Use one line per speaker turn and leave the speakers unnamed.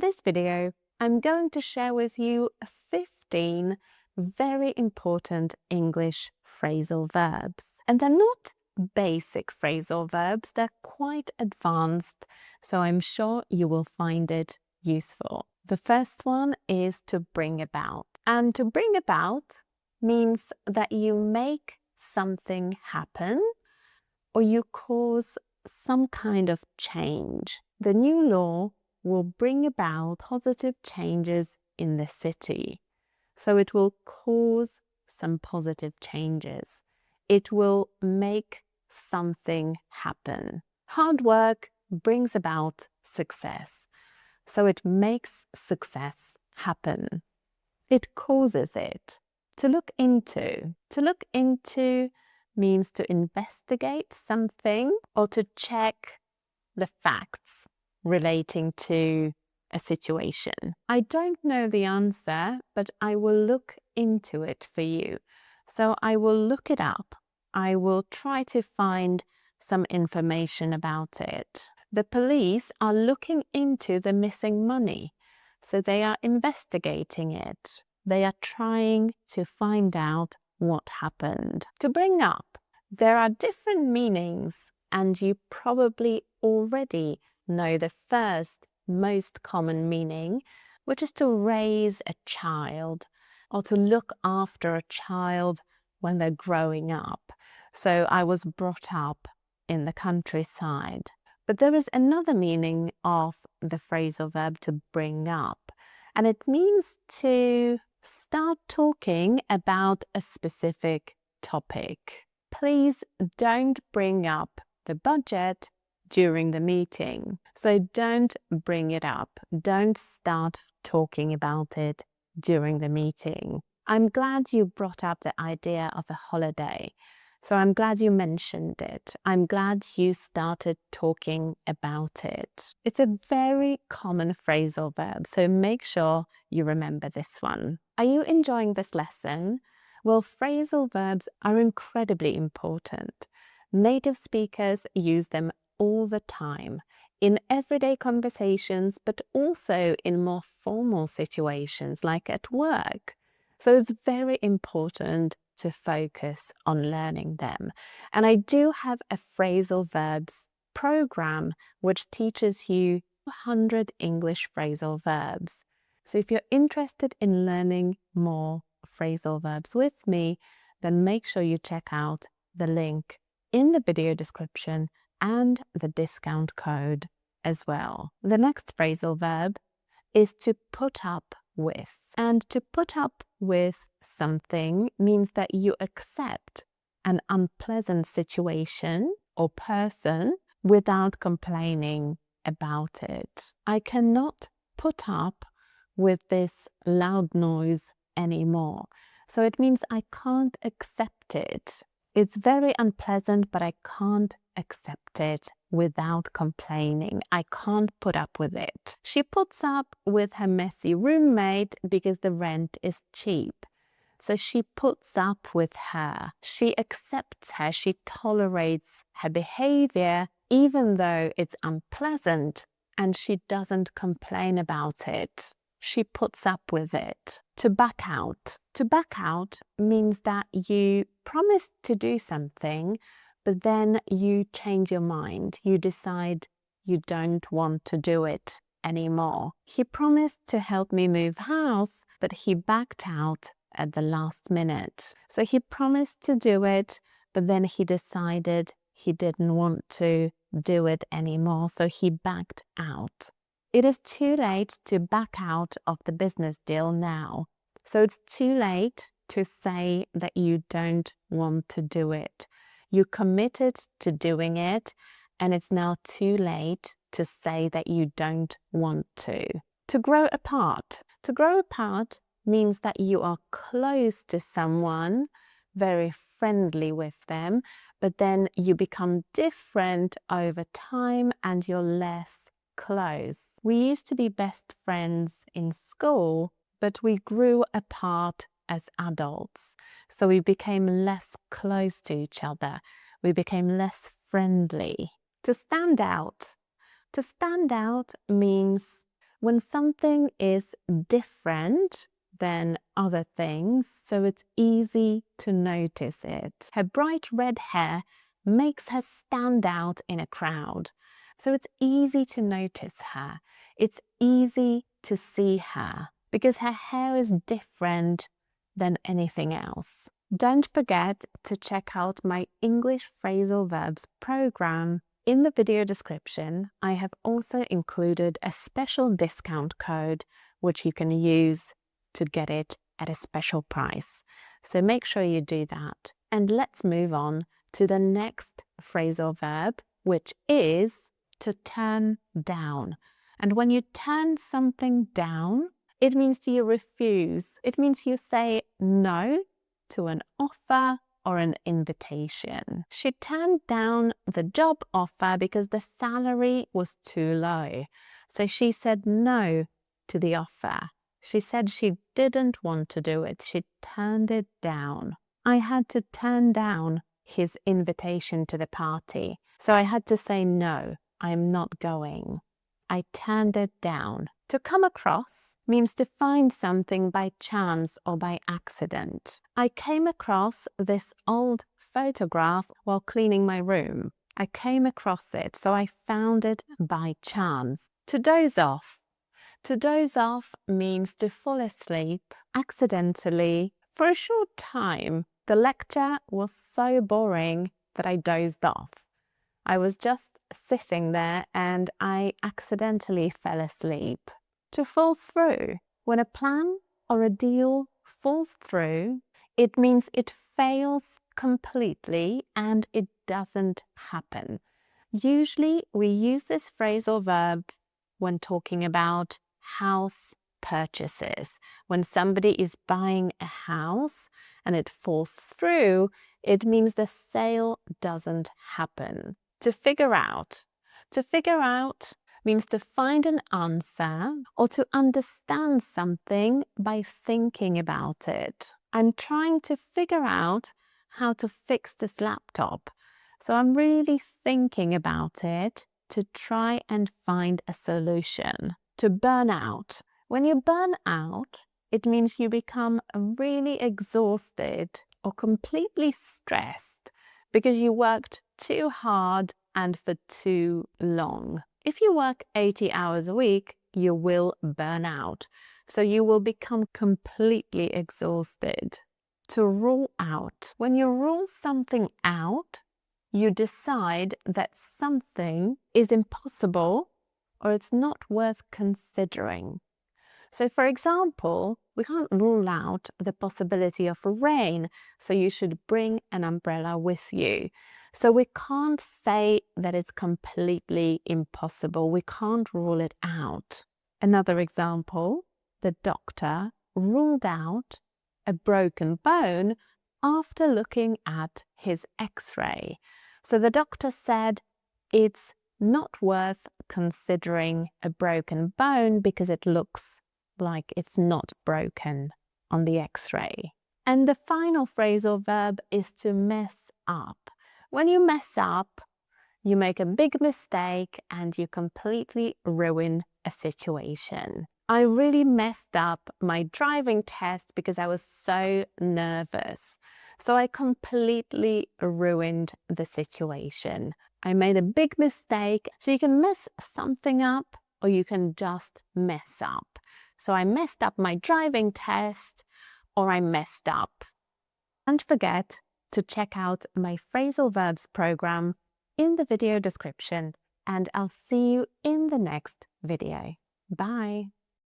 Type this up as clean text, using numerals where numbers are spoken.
this video, I'm going to share with you 15 very important English phrasal verbs. And they're not basic phrasal verbs, they're quite advanced, so I'm sure you will find it useful. The first one is to bring about. And to bring about means that you make something happen or you cause some kind of change. The new law will bring about positive changes in the city. So it will cause some positive changes. It will make something happen. Hard work brings about success. So it makes success happen. It causes it. To look into. To look into means to investigate something or to check the facts relating to a situation. I don't know the answer, but I will look into it for you. So I will look it up. I will try to find some information about it. The police are looking into the missing money, so they are investigating it. They are trying to find out what happened. To bring up, there are different meanings, and you probably already know the first most common meaning, which is to raise a child or to look after a child when they're growing up. So I was brought up in the countryside. But there is another meaning of the phrasal verb to bring up, and it means to start talking about a specific topic. Please don't bring up the budget during the meeting. So don't bring it up. Don't start talking about it during the meeting. I'm glad you brought up the idea of a holiday. So I'm glad you mentioned it. I'm glad you started talking about it. It's a very common phrasal verb, so make sure you remember this one. Are you enjoying this lesson? Well, phrasal verbs are incredibly important. Native speakers use them all the time in everyday conversations, but also in more formal situations like at work. So it's very important to focus on learning them. And I do have a phrasal verbs program which teaches you 100 English phrasal verbs. So if you're interested in learning more phrasal verbs with me, then make sure you check out the link in the video description and the discount code as well. The next phrasal verb is to put up with. And to put up with something means that you accept an unpleasant situation or person without complaining about it. I cannot put up with this loud noise anymore. So it means I can't accept it. It's very unpleasant, but I can't accept it without complaining. I can't put up with it. She puts up with her messy roommate because the rent is cheap. So she puts up with her. She accepts her. She tolerates her behavior, even though it's unpleasant, and she doesn't complain about it. She puts up with it. To back out. To back out means that you promised to do something, but then you change your mind. You decide you don't want to do it anymore. He promised to help me move house, but he backed out at the last minute. So he promised to do it, but then he decided he didn't want to do it anymore, so he backed out. It is too late to back out of the business deal now. So it's too late to say that you don't want to do it. You committed to doing it, and it's now too late to say that you don't want to. To grow apart. To grow apart means that you are close to someone, very friendly with them, but then you become different over time and you're less close. We used to be best friends in school, but we grew apart as adults. So we became less close to each other. We became less friendly. To stand out. To stand out means when something is different than other things, so it's easy to notice it. Her bright red hair makes her stand out in a crowd, so it's easy to notice her. It's easy to see her because her hair is different than anything else. Don't forget to check out my English phrasal verbs program. In the video description, I have also included a special discount code which you can use to get it at a special price. So make sure you do that. And let's move on to the next phrasal verb, which is to turn down. And when you turn something down, it means you refuse. It means you say no to an offer or an invitation. She turned down the job offer because the salary was too low. So she said no to the offer. She said she didn't want to do it. She turned it down. I had to turn down his invitation to the party. So I had to say no, I'm not going. I turned it down. To come across means to find something by chance or by accident. I came across this old photograph while cleaning my room. I came across it, so I found it by chance. To doze off. To doze off means to fall asleep accidentally for a short time. The lecture was so boring that I dozed off. I was just sitting there and I accidentally fell asleep. To fall through. When a plan or a deal falls through, it means it fails completely and it doesn't happen. Usually we use this phrasal verb when talking about house purchases. When somebody is buying a house and it falls through, it means the sale doesn't happen. To figure out. To figure out means to find an answer or to understand something by thinking about it. I'm trying to figure out how to fix this laptop, so I'm really thinking about it to try and find a solution. To burn out. When you burn out, it means you become really exhausted or completely stressed because you worked too hard and for too long. If you work 80 hours a week, you will burn out. So you will become completely exhausted. To rule out. When you rule something out, you decide that something is impossible or it's not worth considering. So for example, we can't rule out the possibility of rain, so you should bring an umbrella with you. So we can't say that it's completely impossible. We can't rule it out. Another example, the doctor ruled out a broken bone after looking at his X-ray. So the doctor said it's not worth considering a broken bone because it looks like it's not broken on the X-ray. And the final phrasal verb is to mess up. When you mess up, you make a big mistake and you completely ruin a situation. I really messed up my driving test because I was so nervous. So I completely ruined the situation. I made a big mistake. So you can mess something up or you can just mess up. So I messed up my driving test or I messed up. Don't forget to check out my phrasal verbs program in the video description, and I'll see you in the next video. Bye!